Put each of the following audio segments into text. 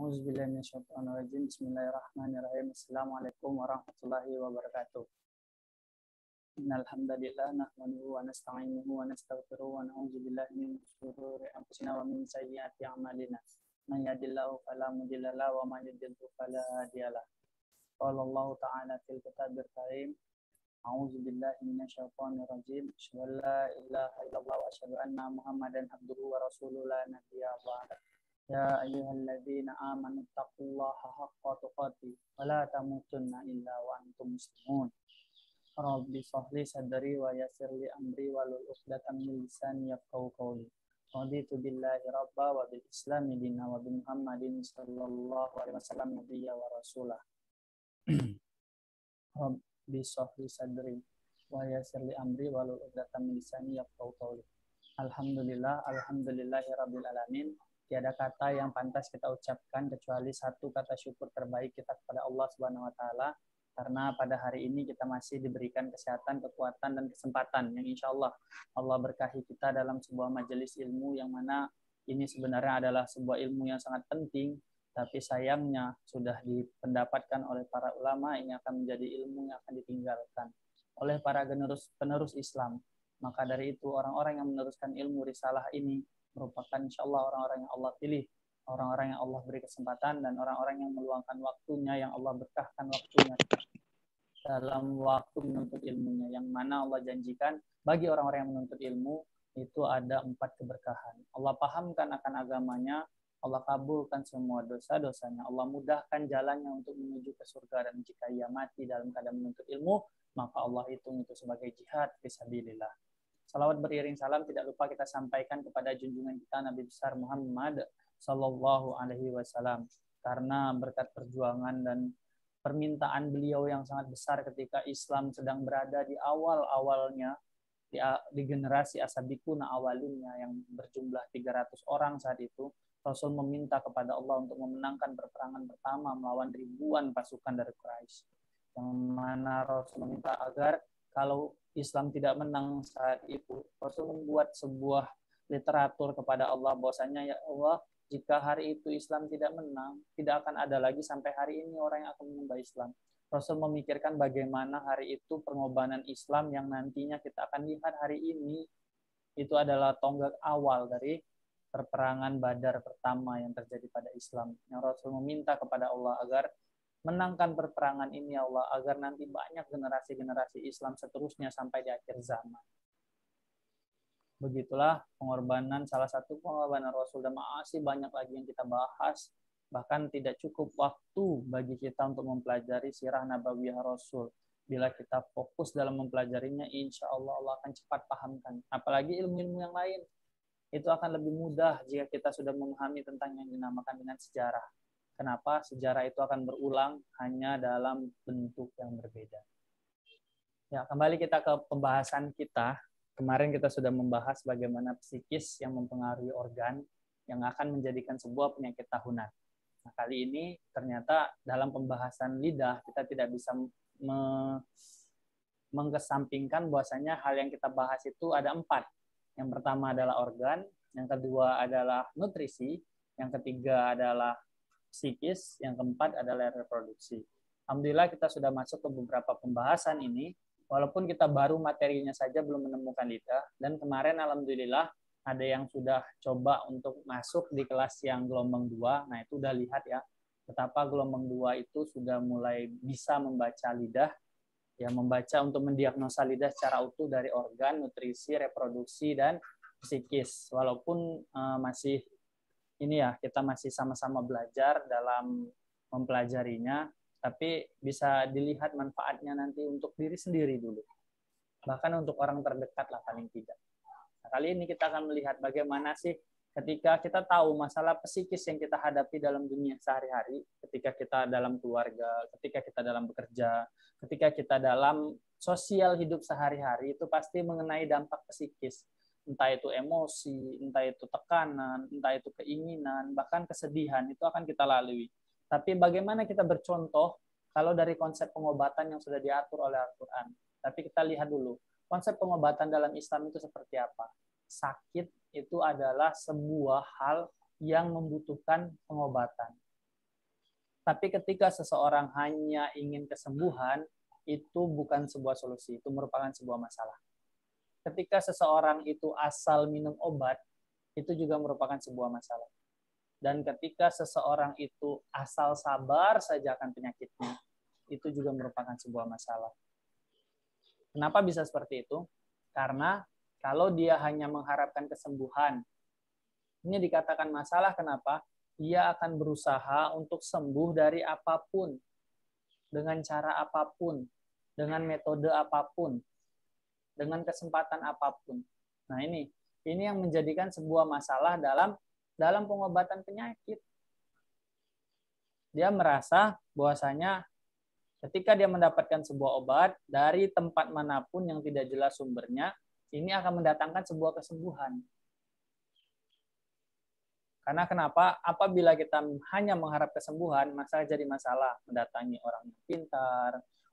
Auzubillahi minasyaitonirrajim. Bismillahirrahmanirrahim. Assalamualaikum warahmatullahi wabarakatuh. Innal hamdalillah nahmaduhu wa nasta'inuhu wa nastaghfiruhu wa na'udzu billahi min shururi anfusina wa min sayyiati a'malina. Man yahdihillahu fala mudilla lahu wa man yudlil fala hadiya lahu. Qala Allah ta'ala fil kitabil karim. A'udzu billahi minasyaitonir rajim. Asyhadu an la ilaha illallah wa asyhadu anna Muhammadan abduhu wa rasuluhu la nabiyya ba'da. Ya ayyuhalladzina amanu taqullaha haqqa tuqatih wa la tamutunna illa wa antum muslimun. Rabbi shrahli sadri wa yassir li amri wahlul 'uqdatam min lisani yafqahu qawli. Raditu billahi rabba wa bil islami dinan wa bi Muhammadin sallallahu alaihi wasallam nabiyya wa rasulah. Rabbi shrahli sadri wa yassir li amri wahlul 'uqdatam min lisani yafqahu qawli. Alhamdulillahi rabbil alamin. Tiada kata yang pantas kita ucapkan kecuali satu kata syukur terbaik kita kepada Allah Subhanahu wa taala, karena pada hari ini kita masih diberikan kesehatan, kekuatan dan kesempatan yang insya Allah berkahi kita dalam sebuah majelis ilmu yang mana ini sebenarnya adalah sebuah ilmu yang sangat penting, tapi sayangnya sudah dipendapatkan oleh para ulama ini akan menjadi ilmu yang akan ditinggalkan oleh para penerus Islam. Maka dari itu orang-orang yang meneruskan ilmu risalah ini merupakan insya Allah orang-orang yang Allah pilih, orang-orang yang Allah beri kesempatan, dan orang-orang yang meluangkan waktunya, yang Allah berkahkan waktunya dalam waktu menuntut ilmunya, yang mana Allah janjikan bagi orang-orang yang menuntut ilmu itu ada 4 keberkahan. Allah pahamkan akan agamanya, Allah kabulkan semua dosa-dosanya, Allah mudahkan jalannya untuk menuju ke surga, dan jika ia mati dalam keadaan menuntut ilmu, maka Allah hitung itu sebagai jihad fisabilillah. Salawat beriring salam tidak lupa kita sampaikan kepada junjungan kita Nabi besar Muhammad Sallallahu Alaihi Wasallam, karena berkat perjuangan dan permintaan beliau yang sangat besar ketika Islam sedang berada di awal-awalnya, di generasi asabikuna awalunnya yang berjumlah 300 orang saat itu, Rasul meminta kepada Allah untuk memenangkan peperangan pertama melawan ribuan pasukan dari Quraisy, yang mana Rasul meminta agar kalau Islam tidak menang saat itu, Rasul membuat sebuah literatur kepada Allah bahwasanya, ya Allah, jika hari itu Islam tidak menang, tidak akan ada lagi sampai hari ini orang yang akan menyembah Islam. Rasul memikirkan bagaimana hari itu pengorbanan Islam yang nantinya kita akan lihat hari ini, itu adalah tonggak awal dari perperangan Badar pertama yang terjadi pada Islam. Yang Rasul meminta kepada Allah agar menangkan perperangan ini, ya Allah, agar nanti banyak generasi-generasi Islam seterusnya sampai di akhir zaman. Begitulah pengorbanan, salah satu pengorbanan Rasul, dan masih banyak lagi yang kita bahas. Bahkan tidak cukup waktu bagi kita untuk mempelajari sirah nabawiyah Rasul. Bila kita fokus dalam mempelajarinya, insya Allah Allah akan cepat pahamkan. Apalagi ilmu-ilmu yang lain, itu akan lebih mudah jika kita sudah memahami tentang yang dinamakan dengan sejarah. Kenapa? Sejarah itu akan berulang hanya dalam bentuk yang berbeda. Ya, kembali kita ke pembahasan kita. Kemarin kita sudah membahas bagaimana psikis yang mempengaruhi organ yang akan menjadikan sebuah penyakit tahunan. Nah, kali ini ternyata dalam pembahasan lidah kita tidak bisa mengesampingkan bahwasanya hal yang kita bahas itu ada 4. Yang pertama adalah organ, yang kedua adalah nutrisi, yang ketiga adalah psikis, yang keempat adalah reproduksi. Alhamdulillah kita sudah masuk ke beberapa pembahasan ini, walaupun kita baru materinya saja belum menemukan lidah, dan kemarin alhamdulillah ada yang sudah coba untuk masuk di kelas yang gelombang 2, nah itu udah lihat ya, betapa gelombang 2 itu sudah mulai bisa membaca lidah, ya membaca untuk mendiagnosa lidah secara utuh dari organ, nutrisi, reproduksi, dan psikis, walaupun masih ini ya, kita masih sama-sama belajar dalam mempelajarinya, tapi bisa dilihat manfaatnya nanti untuk diri sendiri dulu. Bahkan untuk orang terdekat lah paling tidak. Nah, kali ini kita akan melihat bagaimana sih ketika kita tahu masalah psikis yang kita hadapi dalam dunia sehari-hari, ketika kita dalam keluarga, ketika kita dalam bekerja, ketika kita dalam sosial hidup sehari-hari, itu pasti mengenai dampak psikis. Entah itu emosi, entah itu tekanan, entah itu keinginan, bahkan kesedihan, itu akan kita lalui. Tapi bagaimana kita bercontoh kalau dari konsep pengobatan yang sudah diatur oleh Al-Quran. Tapi kita lihat dulu, konsep pengobatan dalam Islam itu seperti apa? Sakit itu adalah sebuah hal yang membutuhkan pengobatan. Tapi ketika seseorang hanya ingin kesembuhan, itu bukan sebuah solusi, itu merupakan sebuah masalah. Ketika seseorang itu asal minum obat, itu juga merupakan sebuah masalah. Dan ketika seseorang itu asal sabar saja akan penyakitnya, itu juga merupakan sebuah masalah. Kenapa bisa seperti itu? Karena kalau dia hanya mengharapkan kesembuhan, ini dikatakan masalah kenapa? Dia akan berusaha untuk sembuh dari apapun, dengan cara apapun, dengan metode apapun, dengan kesempatan apapun. Nah, ini yang menjadikan sebuah masalah dalam pengobatan penyakit. Dia merasa bahwasanya ketika dia mendapatkan sebuah obat dari tempat manapun yang tidak jelas sumbernya, ini akan mendatangkan sebuah kesembuhan. Karena kenapa? Apabila kita hanya mengharap kesembuhan, maka jadi masalah. Mendatangi orang yang pintar,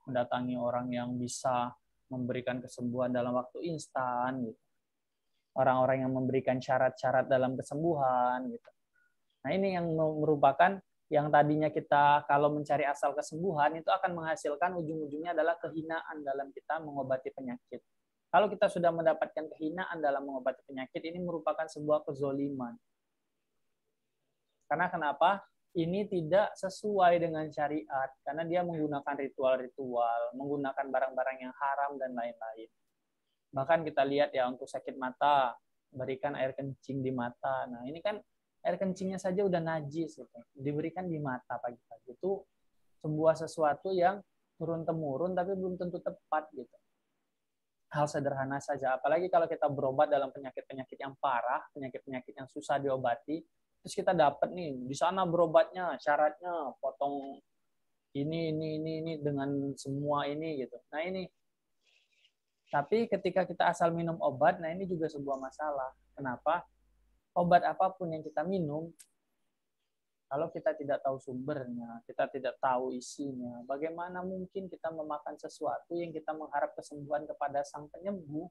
mendatangi orang yang bisa memberikan kesembuhan dalam waktu instan, gitu. Orang-orang yang memberikan syarat-syarat dalam kesembuhan, gitu. Nah, ini yang merupakan yang tadinya kita kalau mencari asal kesembuhan itu akan menghasilkan ujung-ujungnya adalah kehinaan dalam kita mengobati penyakit. Kalau kita sudah mendapatkan kehinaan dalam mengobati penyakit, ini merupakan sebuah kezoliman. Karena kenapa? Ini tidak sesuai dengan syariat, karena dia menggunakan ritual-ritual, menggunakan barang-barang yang haram dan lain-lain. Bahkan kita lihat ya untuk sakit mata, berikan air kencing di mata. Nah, ini kan air kencingnya saja udah najis gitu. Diberikan di mata pagi-pagi. Itu sebuah sesuatu yang turun-temurun tapi belum tentu tepat gitu. Hal sederhana saja, apalagi kalau kita berobat dalam penyakit-penyakit yang parah, penyakit-penyakit yang susah diobati, terus kita dapat nih di sana berobatnya syaratnya potong ini dengan semua ini gitu. Nah, ini tapi ketika kita asal minum obat, nah ini juga sebuah masalah. Kenapa? Obat apapun yang kita minum, kalau kita tidak tahu sumbernya, kita tidak tahu isinya, bagaimana mungkin kita memakan sesuatu yang kita mengharap kesembuhan kepada sang penyembuh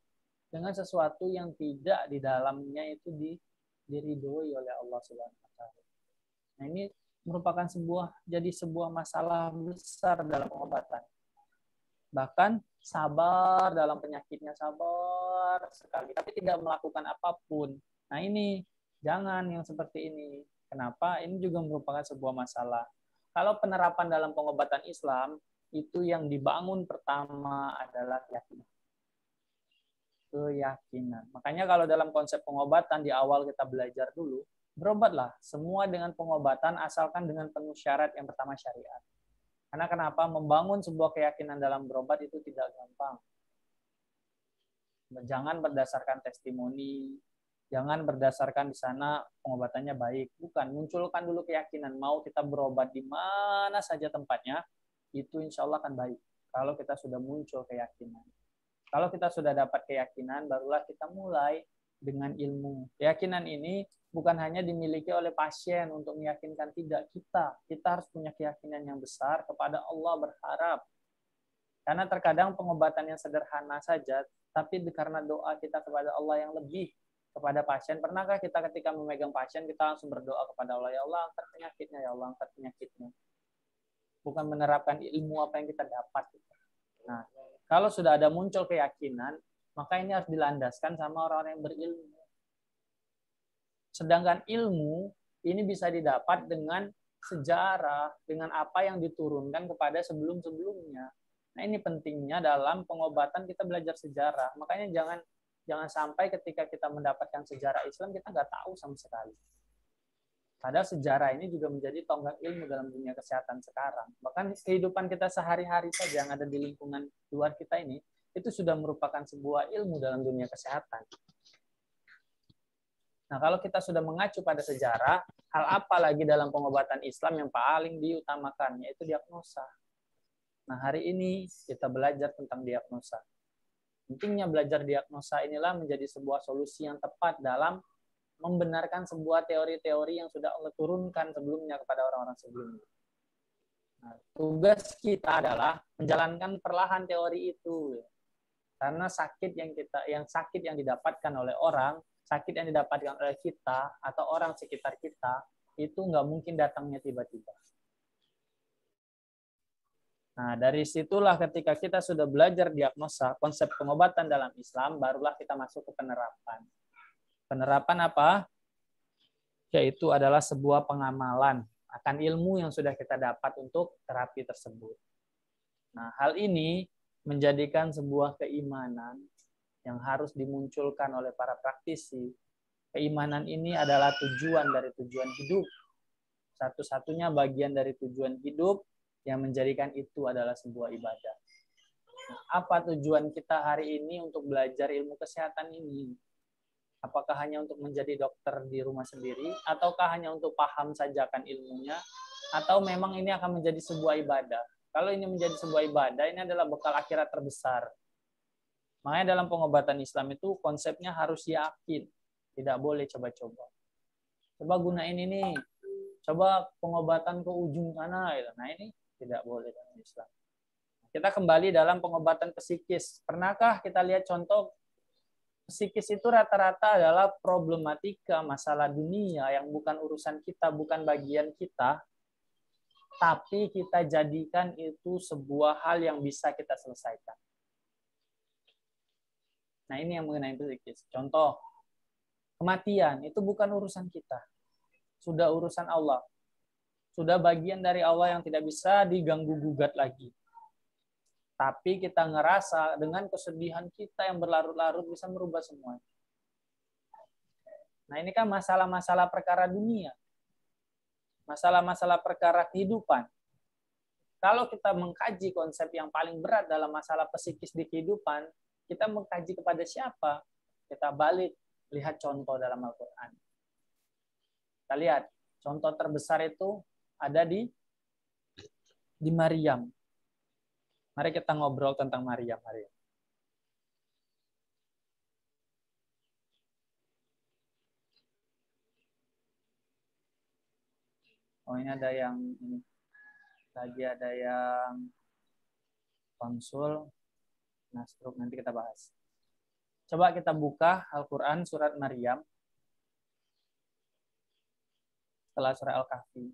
dengan sesuatu yang tidak di dalamnya itu diridhoi oleh Allah Subhanahu wa taala. Nah, ini merupakan sebuah masalah besar dalam pengobatan. Bahkan sabar dalam penyakitnya, sabar sekali, tapi tidak melakukan apapun. Nah, ini jangan yang seperti ini. Kenapa? Ini juga merupakan sebuah masalah. Kalau penerapan dalam pengobatan Islam, itu yang dibangun pertama adalah keyakinan. Keyakinan. Makanya kalau dalam konsep pengobatan di awal kita belajar dulu, berobatlah semua dengan pengobatan asalkan dengan penuh syarat. Yang pertama syariat. Karena kenapa? Membangun sebuah keyakinan dalam berobat itu tidak gampang. Jangan berdasarkan testimoni, jangan berdasarkan di sana pengobatannya baik. Bukan, munculkan dulu keyakinan. Mau kita berobat di mana saja tempatnya, itu insya Allah akan baik. Kalau kita sudah muncul keyakinan. Kalau kita sudah dapat keyakinan, barulah kita mulai dengan ilmu. Keyakinan ini bukan hanya dimiliki oleh pasien untuk meyakinkan, tidak. Kita harus punya keyakinan yang besar kepada Allah, berharap. Karena terkadang pengobatan yang sederhana saja, tapi karena doa kita kepada Allah yang lebih kepada pasien. Pernahkah kita ketika memegang pasien, kita langsung berdoa kepada Allah, ya Allah angkat penyakitnya, ya Allah angkat penyakitnya. Bukan menerapkan ilmu apa yang kita dapat. Nah, kalau sudah ada muncul keyakinan, maka ini harus dilandaskan sama orang-orang yang berilmu. Sedangkan ilmu ini bisa didapat dengan sejarah, dengan apa yang diturunkan kepada sebelum-sebelumnya. Nah, ini pentingnya dalam pengobatan kita belajar sejarah. Makanya jangan sampai ketika kita mendapatkan sejarah Islam kita nggak tahu sama sekali. Padahal sejarah ini juga menjadi tonggak ilmu dalam dunia kesehatan sekarang. Bahkan kehidupan kita sehari-hari saja yang ada di lingkungan luar kita ini, itu sudah merupakan sebuah ilmu dalam dunia kesehatan. Nah, kalau kita sudah mengacu pada sejarah, hal apa lagi dalam pengobatan Islam yang paling diutamakan, yaitu diagnosa. Nah, hari ini kita belajar tentang diagnosa. Pentingnya belajar diagnosa inilah menjadi sebuah solusi yang tepat dalam membenarkan sebuah teori-teori yang sudah Allah turunkan sebelumnya kepada orang-orang sebelumnya. Nah, tugas kita adalah menjalankan perlahan teori itu. Karena sakit yang didapatkan oleh orang, sakit yang didapatkan oleh kita atau orang sekitar kita itu nggak mungkin datangnya tiba-tiba. Nah, dari situlah ketika kita sudah belajar diagnosa, konsep pengobatan dalam Islam, barulah kita masuk ke penerapan. Penerapan apa? Yaitu adalah sebuah pengamalan akan ilmu yang sudah kita dapat untuk terapi tersebut. Nah, hal ini menjadikan sebuah keimanan yang harus dimunculkan oleh para praktisi. Keimanan ini adalah tujuan dari tujuan hidup. Satu-satunya bagian dari tujuan hidup yang menjadikan itu adalah sebuah ibadah. Nah, apa tujuan kita hari ini untuk belajar ilmu kesehatan ini? Apakah hanya untuk menjadi dokter di rumah sendiri, ataukah hanya untuk paham saja kan ilmunya, atau memang ini akan menjadi sebuah ibadah? Kalau ini menjadi sebuah ibadah, ini adalah bekal akhirat terbesar. Makanya dalam pengobatan Islam itu konsepnya harus yakin, tidak boleh coba-coba. Coba gunain ini, coba pengobatan ke ujung sana. Nah ini tidak boleh dalam Islam. Kita kembali dalam pengobatan psikis. Pernahkah kita lihat contoh psikis itu rata-rata adalah problematika masalah dunia yang bukan urusan kita, bukan bagian kita, tapi kita jadikan itu sebuah hal yang bisa kita selesaikan. Nah ini yang mengenai psikis. Contoh, kematian itu bukan urusan kita. Sudah urusan Allah. Sudah bagian dari Allah yang tidak bisa diganggu-gugat lagi. Tapi kita ngerasa dengan kesedihan kita yang berlarut-larut bisa merubah semuanya. Nah ini kan masalah-masalah perkara dunia. Masalah-masalah perkara kehidupan. Kalau kita mengkaji konsep yang paling berat dalam masalah psikis di kehidupan, kita mengkaji kepada siapa? Kita balik, lihat contoh dalam Al-Quran. Kita lihat, contoh terbesar itu ada di Maryam. Mari kita ngobrol tentang Maryam hari ini. Oh ini ada yang ini. Lagi ada yang konsul. Nah, nanti kita bahas. Coba kita buka Al-Quran surat Maryam. Setelah surah Al-Kahfi.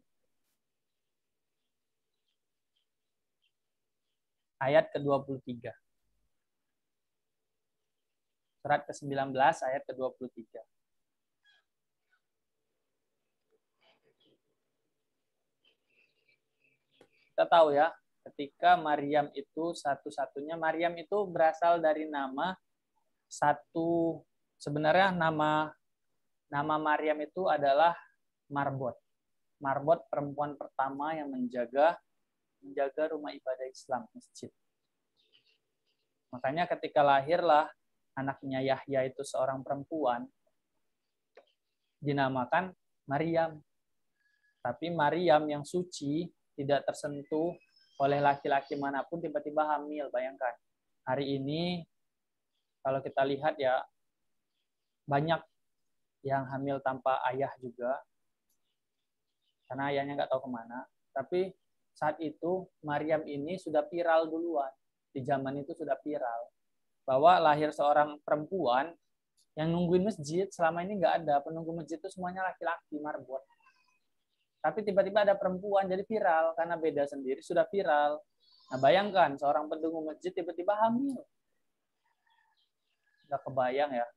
Ayat ke-23. Surat ke-19 ayat ke-23. Kita tahu ya, ketika Maryam itu satu-satunya, Maryam itu berasal dari nama satu, sebenarnya nama Maryam itu adalah Marbot. Marbot perempuan pertama yang menjaga rumah ibadah Islam, masjid. Makanya ketika lahirlah anaknya Yahya itu seorang perempuan, dinamakan Maryam. Tapi Maryam yang suci, tidak tersentuh oleh laki-laki manapun, tiba-tiba hamil. Bayangkan, hari ini kalau kita lihat ya, banyak yang hamil tanpa ayah juga, karena ayahnya nggak tahu kemana. Tapi saat itu Maryam ini sudah viral duluan. Di zaman itu sudah viral. Bahwa lahir seorang perempuan yang nungguin masjid, selama ini nggak ada. Penunggu masjid itu semuanya laki-laki, marbot. Tapi tiba-tiba ada perempuan, jadi viral. Karena beda sendiri, sudah viral. Nah bayangkan, seorang penunggu masjid tiba-tiba hamil. Nggak kebayang ya.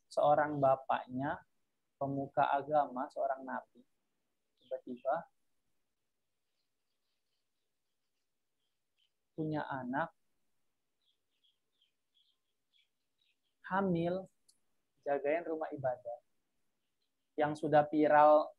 Seorang bapaknya, pemuka agama, seorang nabi. Tiba-tiba punya anak, hamil, jagain rumah ibadah. Yang sudah viral,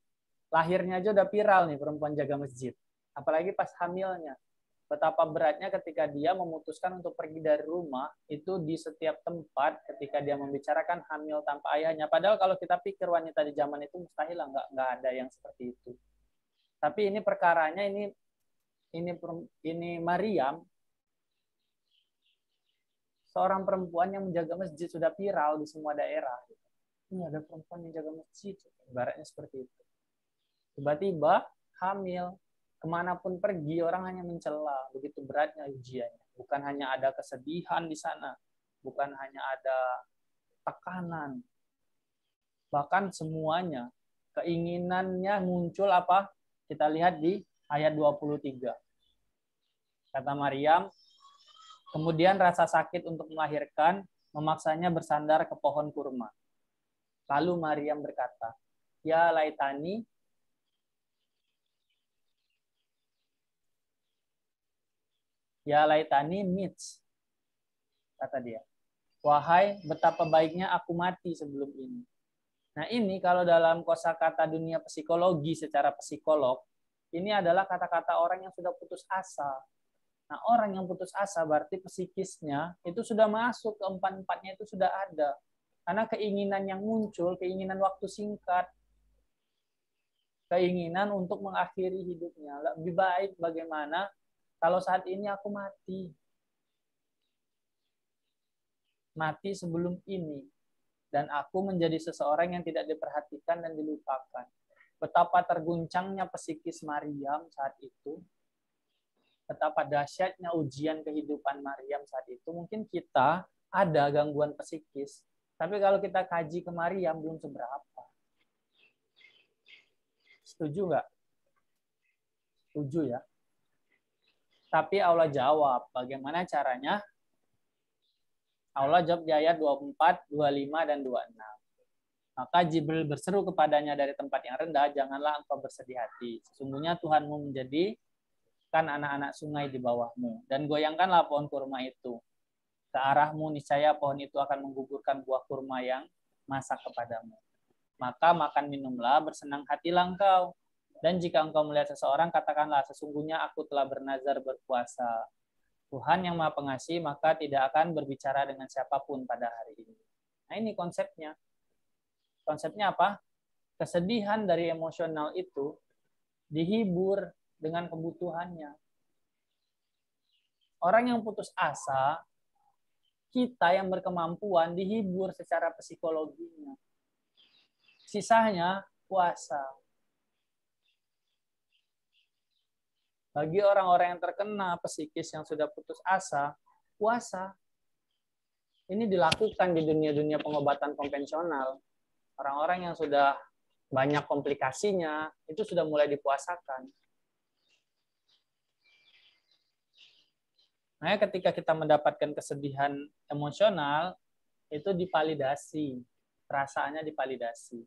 lahirnya aja udah viral nih perempuan jaga masjid. Apalagi pas hamilnya. Betapa beratnya ketika dia memutuskan untuk pergi dari rumah, itu di setiap tempat ketika dia membicarakan hamil tanpa ayahnya. Padahal kalau kita pikir wanita di zaman itu mustahil, nggak ada yang seperti itu. Tapi ini perkaranya, ini Maryam, seorang perempuan yang menjaga masjid, sudah viral di semua daerah. Ini ada perempuan yang jaga masjid, ibaratnya seperti itu. Tiba-tiba hamil, kemanapun pergi orang hanya mencela, begitu beratnya ujiannya. Bukan hanya ada kesedihan di sana, bukan hanya ada tekanan, bahkan semuanya keinginannya muncul apa? Kita lihat di ayat 23. Kata Maryam, kemudian rasa sakit untuk melahirkan memaksanya bersandar ke pohon kurma. Lalu Maryam berkata, Ya laitani mitz, kata dia. Wahai, betapa baiknya aku mati sebelum ini. Nah ini kalau dalam kosakata dunia psikologi secara psikolog, ini adalah kata-kata orang yang sudah putus asa. Nah orang yang putus asa berarti psikisnya itu sudah masuk, keempat-empatnya itu sudah ada. Karena keinginan yang muncul, keinginan waktu singkat, keinginan untuk mengakhiri hidupnya. Lebih baik bagaimana kalau saat ini aku mati. Mati sebelum ini. Dan aku menjadi seseorang yang tidak diperhatikan dan dilupakan. Betapa terguncangnya psikis Maryam saat itu. Betapa dahsyatnya ujian kehidupan Maryam saat itu. Mungkin kita ada gangguan psikis. Tapi kalau kita kaji ke Maryam belum seberapa. Setuju nggak? Setuju ya. Tapi Allah jawab. Bagaimana caranya? Allah jawab di ayat 24, 25, dan 26. Maka Jibril berseru kepadanya dari tempat yang rendah, janganlah engkau bersedih hati. Sesungguhnya Tuhanmu menjadikan anak-anak sungai di bawahmu. Dan goyangkanlah pohon kurma itu. Ke arahmu, niscaya pohon itu akan menggugurkan buah kurma yang masak kepadamu. Maka makan minumlah, bersenang hatilah engkau. Dan jika engkau melihat seseorang, katakanlah, sesungguhnya aku telah bernazar berpuasa. Tuhan yang Maha Pengasih, maka tidak akan berbicara dengan siapapun pada hari ini. Nah ini konsepnya. Konsepnya apa? Kesedihan dari emosional itu dihibur dengan kebutuhannya. Orang yang putus asa, kita yang berkemampuan dihibur secara psikologinya. Sisanya puasa. Bagi orang-orang yang terkena psikis yang sudah putus asa, puasa. Ini dilakukan di dunia-dunia pengobatan konvensional. Orang-orang yang sudah banyak komplikasinya, itu sudah mulai dipuasakan. Nah, ketika kita mendapatkan kesedihan emosional, itu dipalidasi. Perasaannya dipalidasi.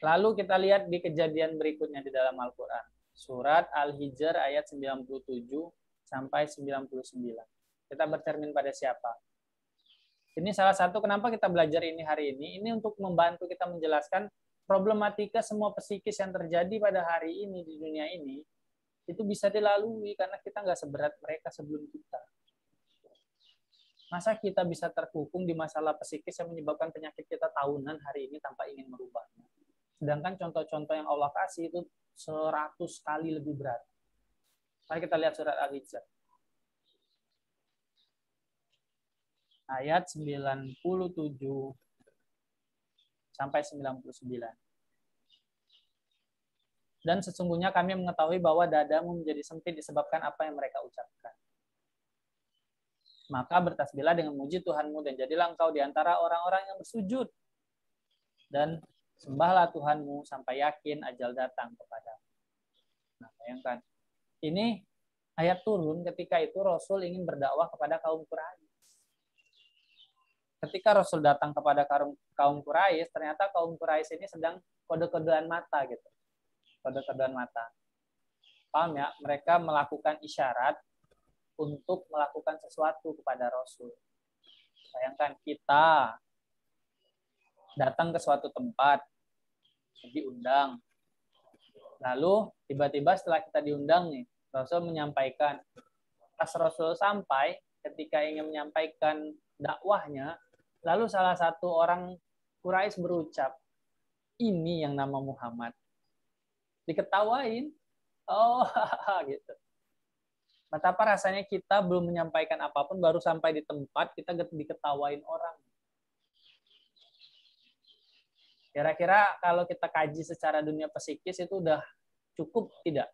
Lalu kita lihat di kejadian berikutnya di dalam Al-Quran. Surat Al-Hijr ayat 97 sampai 99. Kita bercermin pada siapa? Ini salah satu kenapa kita belajar ini hari ini. Ini untuk membantu kita menjelaskan problematika semua psikis yang terjadi pada hari ini di dunia ini. Itu bisa dilalui karena kita nggak seberat mereka sebelum kita. Masa kita bisa terkungkung di masalah psikis yang menyebabkan penyakit kita tahunan hari ini tanpa ingin merubahnya. Sedangkan contoh-contoh yang Allah kasih itu 100 kali lebih berat. Mari kita lihat surat Al-Hijr. Ayat 97 sampai 99. Dan sesungguhnya kami mengetahui bahwa dadamu menjadi sempit disebabkan apa yang mereka ucapkan. Maka bertasbihlah dengan muji Tuhanmu dan jadilah engkau di antara orang-orang yang bersujud. Dan sembahlah Tuhanmu sampai yakin ajal datang kepadamu. Nah, bayangkan. Ini ayat turun ketika itu Rasul ingin berdakwah kepada kaum Quraisy. Ketika Rasul datang kepada kaum Quraisy, ternyata kaum Quraisy ini sedang kode-kodean mata gitu. Kode-kodean mata. Paham ya? Mereka melakukan isyarat untuk melakukan sesuatu kepada Rasul. Bayangkan kita datang ke suatu tempat, diundang. Lalu tiba-tiba setelah kita diundang nih, Rasul menyampaikan. Pas Rasul sampai, ketika ingin menyampaikan dakwahnya, lalu salah satu orang Quraisy berucap, ini yang nama Muhammad. Diketawain, oh gitu. Betapa rasanya kita belum menyampaikan apapun, baru sampai di tempat kita diketawain orang. Kira-kira kalau kita kaji secara dunia psikis itu udah cukup tidak?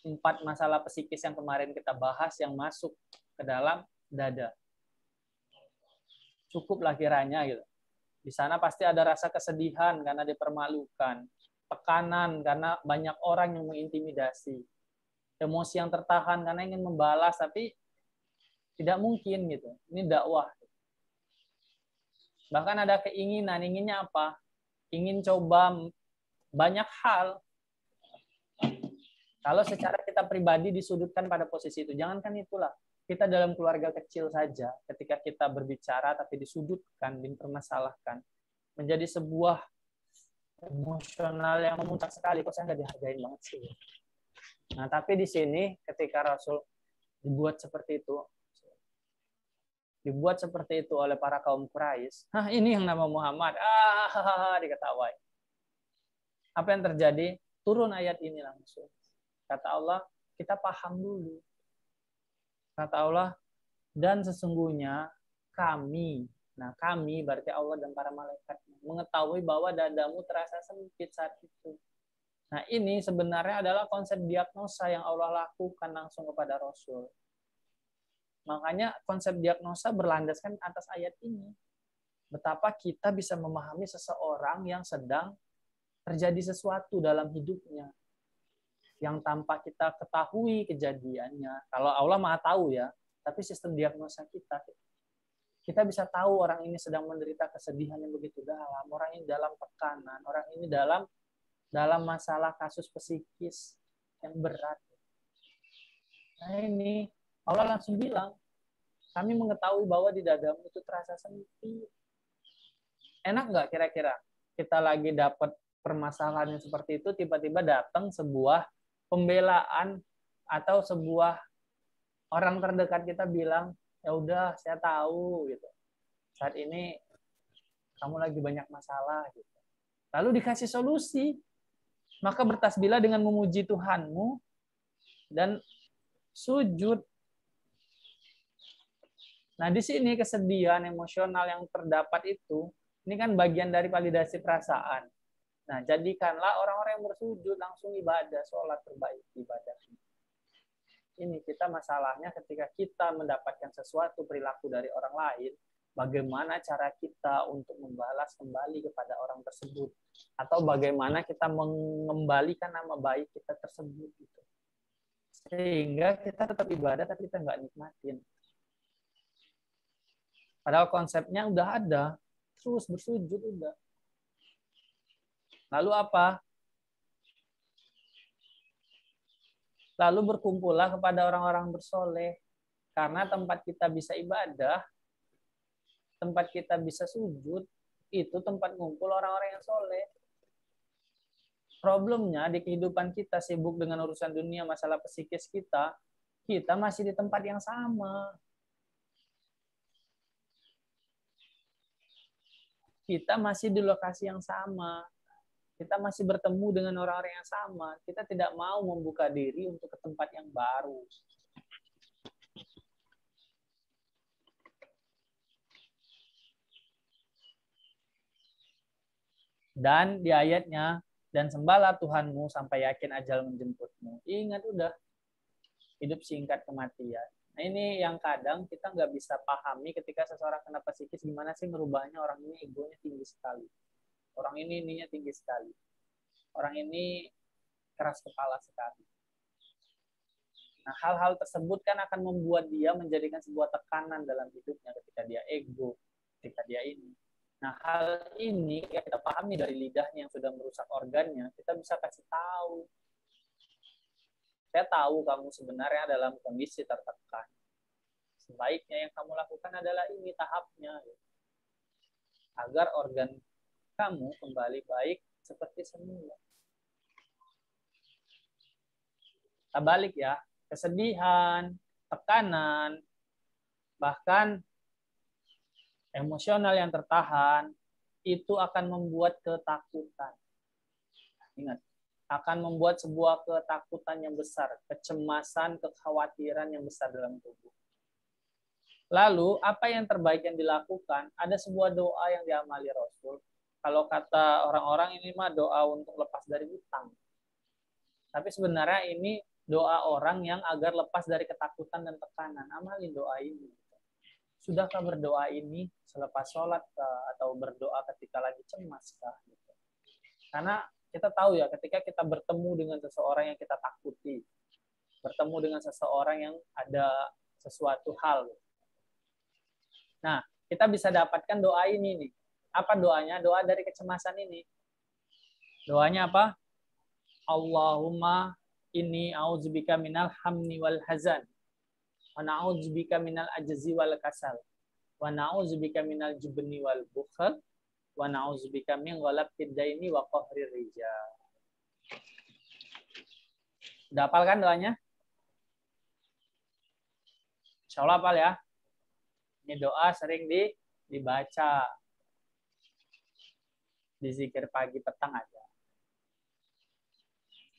4 masalah psikis yang kemarin kita bahas yang masuk ke dalam dada. Cukuplah kiranya gitu. Di sana pasti ada rasa kesedihan karena dipermalukan. tekanan karena banyak orang yang mengintimidasi, emosi yang tertahan karena ingin membalas tapi tidak mungkin gitu. Ini dakwah. Bahkan ada keinginan, inginnya apa? Ingin coba banyak hal. Kalau secara kita pribadi disudutkan pada posisi itu, jangankan itulah. Kita dalam keluarga kecil saja, ketika kita berbicara tapi disudutkan, dipermasalahkan, menjadi sebuah emosional yang memuncak sekali. Kok saya nggak dihargain banget sih? Nah, tapi di sini ketika Rasul dibuat seperti itu oleh para kaum Quraisy, ini yang nama Muhammad, diketawai. Apa yang terjadi? Turun ayat ini langsung. Kata Allah, kita paham dulu. Kata Allah, dan sesungguhnya kami, nah kami berarti Allah dan para malaikat, mengetahui bahwa dadamu terasa sempit saat itu. Nah ini sebenarnya adalah konsep diagnosa yang Allah lakukan langsung kepada Rasul. Makanya konsep diagnosa berlandaskan atas ayat ini. Betapa kita bisa memahami seseorang yang sedang terjadi sesuatu dalam hidupnya yang tanpa kita ketahui kejadiannya. Kalau Allah Maha tahu ya, tapi sistem diagnosa kita bisa tahu orang ini sedang menderita kesedihan yang begitu dalam, orang ini dalam tekanan, orang ini dalam masalah kasus psikis yang berat. Nah ini Allah langsung bilang, kami mengetahui bahwa di dadamu itu terasa sempit. Enak nggak kira-kira kita lagi dapat permasalahan yang seperti itu, tiba-tiba datang sebuah pembelaan atau sebuah orang terdekat kita bilang, ya udah saya tahu gitu. Saat ini kamu lagi banyak masalah gitu. Lalu dikasih solusi. Maka bertasbihlah dengan memuji Tuhanmu dan sujud. Nah, di sini kesedihan emosional yang terdapat itu, ini kan bagian dari validasi perasaan. Nah, jadikanlah orang-orang yang bersujud langsung ibadah, sholat terbaik ibadah. Ini kita masalahnya ketika kita mendapatkan sesuatu perilaku dari orang lain, bagaimana cara kita untuk membalas kembali kepada orang tersebut, atau bagaimana kita mengembalikan nama baik kita tersebut, gitu. Sehingga kita tetap ibadah tapi kita nggak nikmatin. Padahal konsepnya udah ada, terus bersujud udah. Lalu apa? Lalu berkumpullah kepada orang-orang bersoleh. Karena tempat kita bisa ibadah, tempat kita bisa sujud, itu tempat ngumpul orang-orang yang soleh. Problemnya di kehidupan kita sibuk dengan urusan dunia, masalah psikis kita masih di tempat yang sama. Kita masih di lokasi yang sama. Kita masih bertemu dengan orang-orang yang sama. Kita tidak mau membuka diri untuk ke tempat yang baru. Dan di ayatnya, dan sembahlah Tuhanmu sampai yakin ajal menjemputmu. Ingat udah, hidup singkat kematian. Nah ini yang kadang kita nggak bisa pahami ketika seseorang kena psikis, gimana sih merubahnya. Orang ini egonya tinggi sekali. Orang ini ininya tinggi sekali. Orang ini keras kepala sekali. Nah, hal-hal tersebut kan akan membuat dia menjadikan sebuah tekanan dalam hidupnya ketika dia ego, ketika dia ini. Nah, hal ini yang kita pahami dari lidahnya yang sudah merusak organnya, kita bisa kasih tahu. Saya tahu kamu sebenarnya dalam kondisi tertekan. Sebaiknya yang kamu lakukan adalah ini tahapnya. Agar organ kamu kembali baik seperti semula. Kita balik ya, kesedihan, tekanan, bahkan emosional yang tertahan, itu akan membuat ketakutan. Ingat, akan membuat sebuah ketakutan yang besar, kecemasan, kekhawatiran yang besar dalam tubuh. Lalu, apa yang terbaik yang dilakukan? Ada sebuah doa yang diamali Rasul. Kalau kata orang-orang ini mah doa untuk lepas dari hutang. Tapi sebenarnya ini doa orang yang agar lepas dari ketakutan dan tekanan. Amalin doa ini. Sudahkah berdoa ini selepas sholat kah? Atau berdoa ketika lagi cemas kah? Karena Kita tahu ya, ketika kita bertemu dengan seseorang yang kita takuti, bertemu dengan seseorang yang ada sesuatu hal. Nah, kita bisa dapatkan doa ini nih. Apa doanya? Doa dari kecemasan ini. Doanya apa? Allahumma inni a'udzubika minal hammi wal hazan wa na'udzubika minal ajzi wal kasal wa na'udzubika minal jubni wal bukhl wa na'udzubika min ghalabid daini wa qahrir rijal. Udah hafal kan doanya? Insyaallah hafal ya. Ini doa sering dibaca. Di zikir pagi petang aja.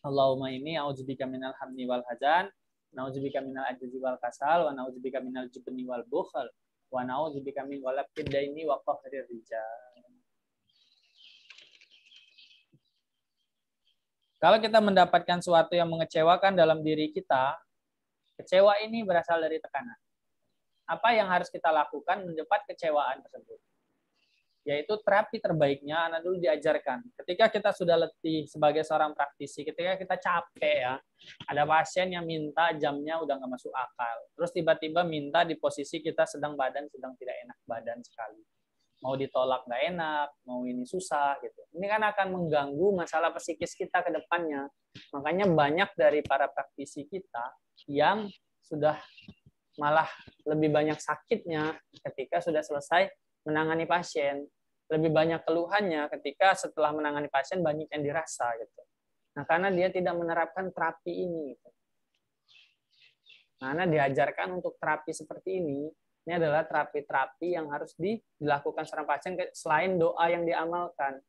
Allahumma inni a'udzubika minal hammi wal hazan, na'udzubika minal ajzi wal kasal, wa na'udzubika minal jubni wal bukhl, wa na'udzubika min ghalabid daini wa qahrir rijal. Kalau kita mendapatkan sesuatu yang mengecewakan dalam diri kita, kecewa ini berasal dari tekanan. Apa yang harus kita lakukan mendapat kecewaan tersebut? Yaitu terapi terbaiknya, anak dulu diajarkan. Ketika kita sudah letih sebagai seorang praktisi, ketika kita capek ya, ada pasien yang minta jamnya udah nggak masuk akal. Terus tiba-tiba minta di posisi kita sedang tidak enak badan sekali. Mau ditolak nggak enak, mau ini susah gitu. Ini kan akan mengganggu masalah psikis kita ke depannya. Makanya banyak dari para praktisi kita yang sudah malah lebih banyak sakitnya ketika sudah selesai menangani pasien. Lebih banyak keluhannya ketika setelah menangani pasien banyak yang dirasa gitu. Nah, karena dia tidak menerapkan terapi ini. Gitu. Karena diajarkan untuk terapi seperti ini adalah terapi-terapi yang harus dilakukan seorang pasien selain doa yang diamalkan.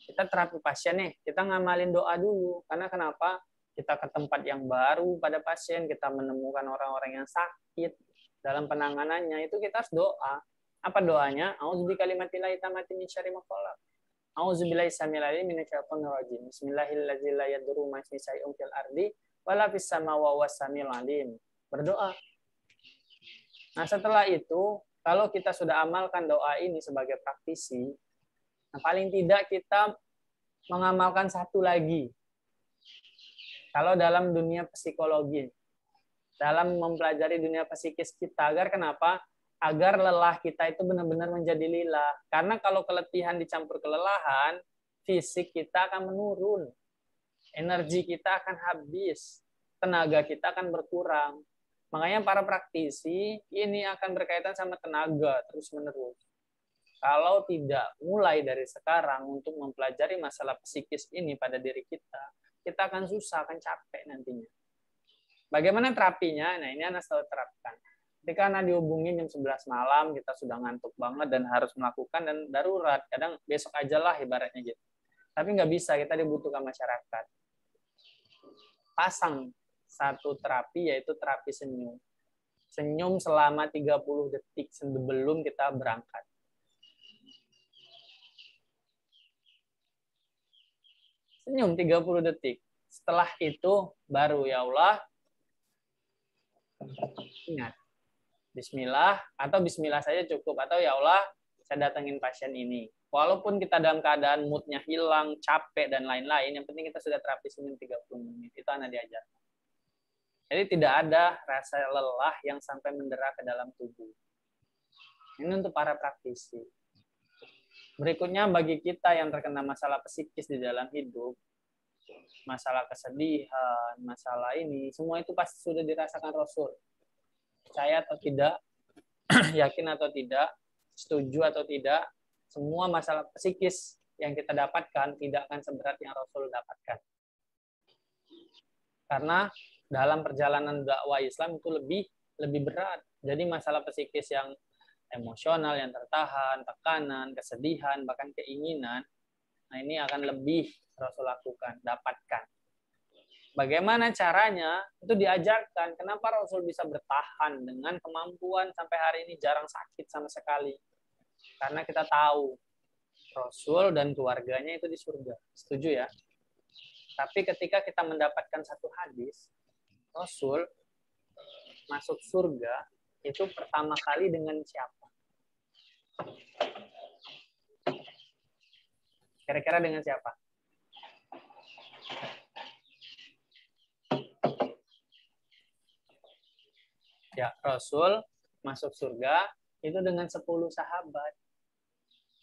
Kita terapi pasien nih, kita ngamalin doa dulu. Karena kenapa? Kita ke tempat yang baru pada pasien, kita menemukan orang-orang yang sakit dalam penanganannya, itu kita harus doa. Apa doanya? A'udzubika kalimatillahi tammati min syarri ma khalaq. A'udzubillahi samil alim minasyaitonir rajim. Bismillahirrahmanirrahim. La yadurru ma ismihi syai'un fil ardi wala fis samawati wa huwas samiul alim. Berdoa. Nah, setelah itu, kalau kita sudah amalkan doa ini sebagai praktisi, nah paling tidak kita mengamalkan satu lagi. Kalau dalam dunia psikologi, dalam mempelajari dunia psikis kita, agar kenapa? Agar lelah kita itu benar-benar menjadi lillah. Karena kalau keletihan dicampur kelelahan, fisik kita akan menurun. Energi kita akan habis. Tenaga kita akan berkurang. Makanya para praktisi ini akan berkaitan sama tenaga terus-menerus. Kalau tidak mulai dari sekarang untuk mempelajari masalah psikis ini pada diri kita akan susah, akan capek nantinya. Bagaimana terapinya? Nah, ini Anak selalu terapkan. Ketika Anak dihubungi jam 11 malam, kita sudah ngantuk banget dan harus melakukan dan darurat. Kadang besok aja lah ibaratnya gitu. Tapi nggak bisa, kita dibutuhkan masyarakat. Pasang satu terapi, yaitu terapi senyum. Senyum selama 30 detik sebelum kita berangkat. Senyum 30 detik. Setelah itu baru ya Allah ingat. Bismillah atau bismillah saja cukup. Atau ya Allah saya datangin pasien ini. Walaupun kita dalam keadaan moodnya hilang, capek dan lain-lain, yang penting kita sudah terapi senyum 30 menit. Itu Anak diajar. Jadi tidak ada rasa lelah yang sampai mendera ke dalam tubuh. Ini untuk para praktisi. Berikutnya bagi kita yang terkena masalah psikis di dalam hidup, masalah kesedihan, masalah ini, semua itu pasti sudah dirasakan Rasul. Percaya atau tidak, yakin atau tidak, setuju atau tidak, semua masalah psikis yang kita dapatkan tidak akan seberat yang Rasul dapatkan. Karena dalam perjalanan dakwah Islam itu lebih berat. Jadi masalah psikis yang emosional, yang tertahan, tekanan, kesedihan, bahkan keinginan, nah ini akan lebih Rasul lakukan, dapatkan. Bagaimana caranya? Itu diajarkan. Kenapa Rasul bisa bertahan dengan kemampuan sampai hari ini jarang sakit sama sekali? Karena kita tahu Rasul dan keluarganya itu di surga. Setuju ya? Tapi ketika kita mendapatkan satu hadis, Rasul masuk surga itu pertama kali dengan siapa? Kira-kira dengan siapa? Ya, Rasul masuk surga itu dengan 10 sahabat.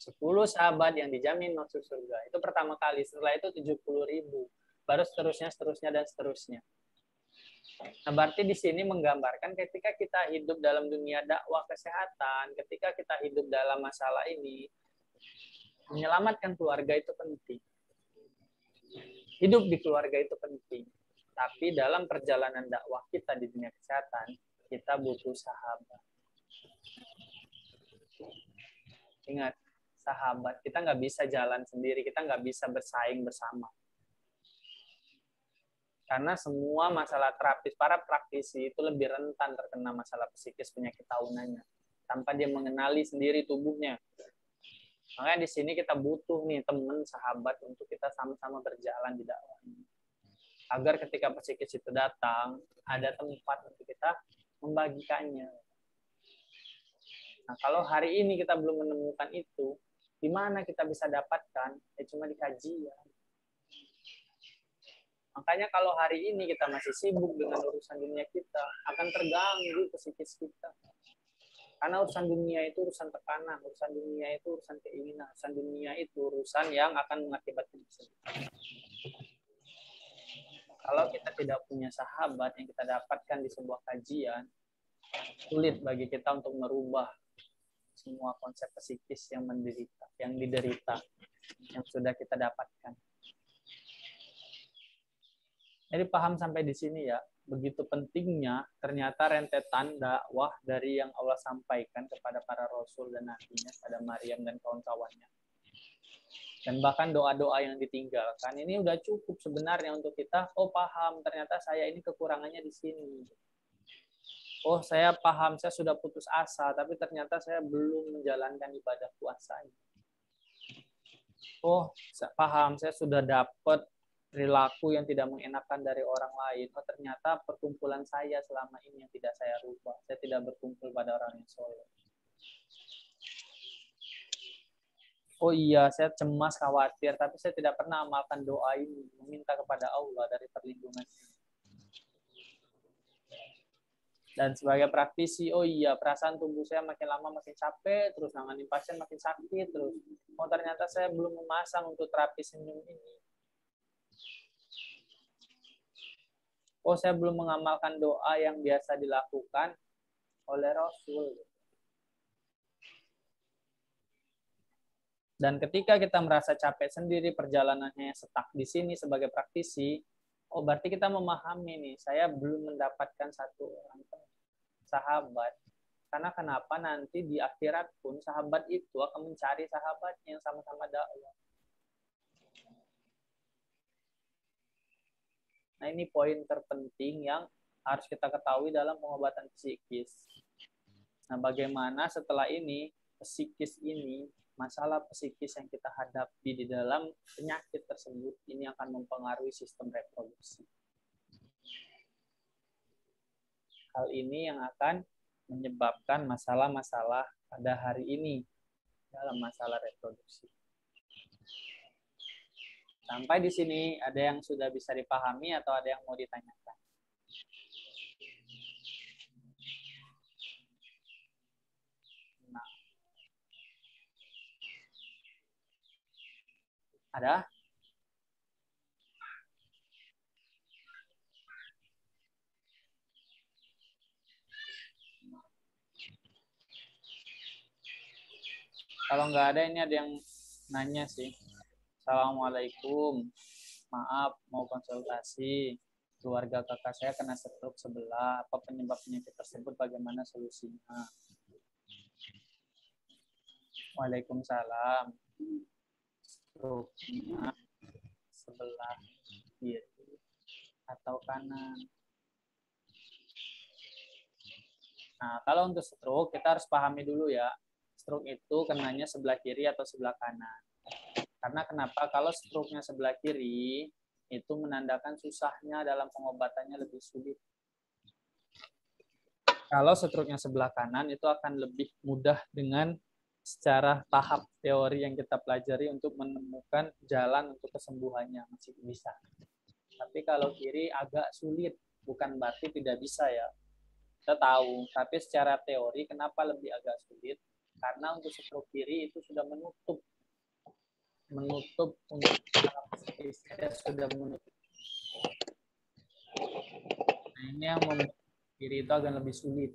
10 sahabat yang dijamin masuk surga. Itu pertama kali. Setelah itu 70.000. Baru seterusnya, dan seterusnya. Nah, berarti di sini menggambarkan ketika kita hidup dalam dunia dakwah kesehatan, ketika kita hidup dalam masalah ini, menyelamatkan keluarga itu penting. Hidup di keluarga itu penting. Tapi dalam perjalanan dakwah kita di dunia kesehatan, kita butuh sahabat. Ingat, sahabat. Kita nggak bisa jalan sendiri, kita nggak bisa bersaing bersama. Karena semua masalah terapis, para praktisi itu lebih rentan terkena masalah psikis penyakit tahunannya. Tanpa dia mengenali sendiri tubuhnya. Makanya di sini kita butuh nih teman, sahabat untuk kita sama-sama berjalan di dakwah ini. Agar ketika psikis itu datang, ada tempat untuk kita membagikannya. Nah, kalau hari ini kita belum menemukan itu, di mana kita bisa dapatkan? Ya cuma di kajian. Makanya kalau hari ini kita masih sibuk dengan urusan dunia kita, akan terganggu psikis kita. Karena urusan dunia itu urusan tekanan, urusan dunia itu urusan keinginan, urusan dunia itu urusan yang akan mengakibatkan kesedihan. Kalau kita tidak punya sahabat yang kita dapatkan di sebuah kajian, sulit bagi kita untuk merubah semua konsep psikis yang diderita, yang sudah kita dapatkan. Jadi paham sampai di sini ya, begitu pentingnya ternyata rentetan dakwah dari yang Allah sampaikan kepada para rasul dan nabinya, pada Maryam dan kawan-kawannya. Dan bahkan doa-doa yang ditinggalkan, ini udah cukup sebenarnya untuk kita, oh paham, ternyata saya ini kekurangannya di sini. Oh saya paham, saya sudah putus asa, tapi ternyata saya belum menjalankan ibadah puasanya. Oh paham, saya sudah dapat perilaku yang tidak mengenakan dari orang lain. Oh ternyata perkumpulan saya selama ini yang tidak saya rubah. Saya tidak berkumpul pada orang yang soleh. Oh iya, saya cemas, khawatir, tapi saya tidak pernah amalkan doa ini, meminta kepada Allah dari perlindungan. Dan sebagai praktisi, oh iya, perasaan tubuh saya makin lama makin capek, terus nanganin pasien makin sakit, terus. Oh ternyata saya belum memasang untuk terapi senyum ini. Oh saya belum mengamalkan doa yang biasa dilakukan oleh Rasul. Dan ketika kita merasa capek sendiri, perjalanannya stuck di sini sebagai praktisi, oh berarti kita memahami nih, saya belum mendapatkan satu orang sahabat. Karena kenapa nanti di akhirat pun sahabat itu akan mencari sahabatnya yang sama-sama dakwah. Nah ini poin terpenting yang harus kita ketahui dalam pengobatan psikis. Nah bagaimana setelah ini, psikis ini, masalah psikis yang kita hadapi di dalam penyakit tersebut, ini akan mempengaruhi sistem reproduksi. Hal ini yang akan menyebabkan masalah-masalah pada hari ini dalam masalah reproduksi. Sampai di sini ada yang sudah bisa dipahami atau ada yang mau ditanyakan? Nah. Ada? Kalau nggak ada, ini ada yang nanya sih. Assalamualaikum. Maaf, mau konsultasi. Keluarga kakak saya kena stroke sebelah. Apa penyebab penyakit tersebut? Bagaimana solusinya? Waalaikumsalam. Stroke-nya sebelah kiri atau kanan? Nah, kalau untuk stroke, kita harus pahami dulu ya. Stroke itu kenanya sebelah kiri atau sebelah kanan. Karena kenapa? Kalau stroke-nya sebelah kiri, itu menandakan susahnya dalam pengobatannya lebih sulit. Kalau stroke-nya sebelah kanan, itu akan lebih mudah dengan secara tahap teori yang kita pelajari untuk menemukan jalan untuk kesembuhannya, masih bisa. Tapi kalau kiri agak sulit, bukan berarti tidak bisa ya. Kita tahu, tapi secara teori kenapa lebih agak sulit? Karena untuk stroke kiri itu sudah menutup untuk sudah menutup. Nah, ini yang membuat kiri itu agak lebih sulit.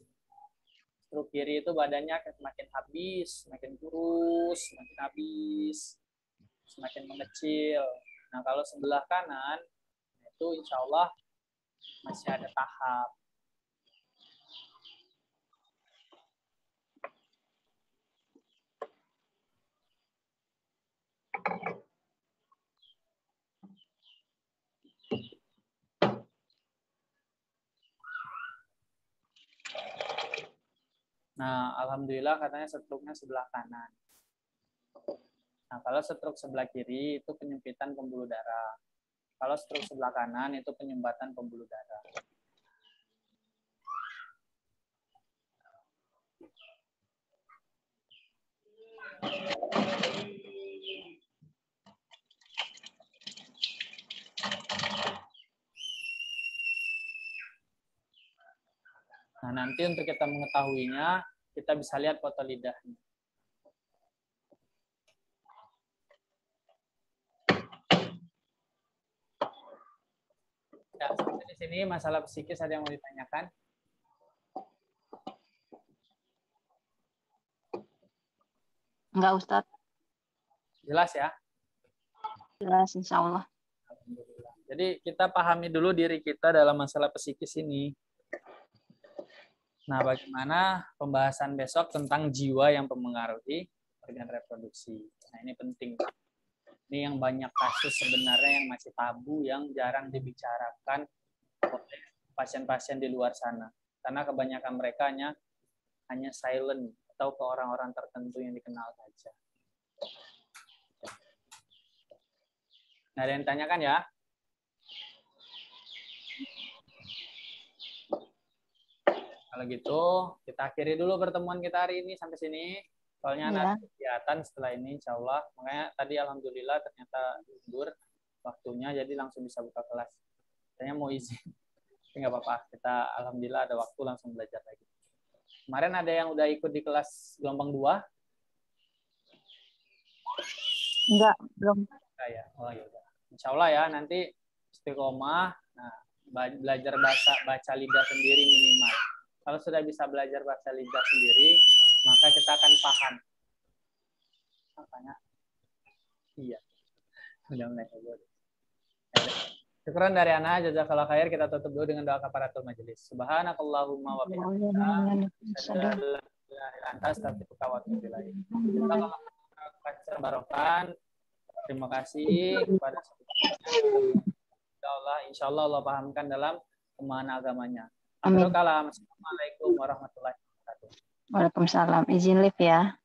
Stroke kiri itu badannya semakin habis, semakin kurus, semakin habis, semakin mengecil. Nah, kalau sebelah kanan itu insya Allah masih ada tahap. Nah, alhamdulillah katanya stroke-nya sebelah kanan. Nah, kalau stroke sebelah kiri itu penyempitan pembuluh darah. Kalau stroke sebelah kanan itu penyumbatan pembuluh darah. Nah, nanti untuk kita mengetahuinya, kita bisa lihat foto lidahnya. Ya, sampai di sini masalah psikis ada yang mau ditanyakan? Enggak, Ustadz. Jelas ya? Jelas, insya Allah. Alhamdulillah. Jadi kita pahami dulu diri kita dalam masalah psikis ini. Nah, bagaimana pembahasan besok tentang jiwa yang mempengaruhi organ reproduksi. Nah, ini penting. Ini yang banyak kasus sebenarnya yang masih tabu, yang jarang dibicarakan oleh pasien-pasien di luar sana. Karena kebanyakan mereka hanya silent atau ke orang-orang tertentu yang dikenal saja. Nah, ada yang tanyakan ya? Kalau gitu, kita akhiri dulu pertemuan kita hari ini sampai sini. Soalnya ada kegiatan setelah ini, insya Allah. Makanya tadi alhamdulillah ternyata libur waktunya, jadi langsung bisa buka kelas. Saya mau izin, tapi nggak apa-apa. Kita alhamdulillah ada waktu langsung belajar lagi. Kemarin ada yang udah ikut di kelas gelombang 2? Enggak, belum. Ya. Oh ya udah. Insya Allah ya nanti istiqomah. Nah, belajar baca lidah sendiri minimal. Kalau sudah bisa belajar bahasa lidah sendiri, maka kita akan paham. Makanya, iya. Udah mulai. Syukuran dari ana, jazakallahu khair. Kita tutup dulu dengan doa kafaratul majelis. Subhanakallahumma wa bihamdika, asyhadu an la ilaha illa anta, astaghfiruka wa atubu ilaik. Terima kasih kepada insya Allah Allah pahamkan dalam pemahaman agamanya. Amin. Assalamualaikum warahmatullahi wabarakatuh. Waalaikumsalam. Izin live ya.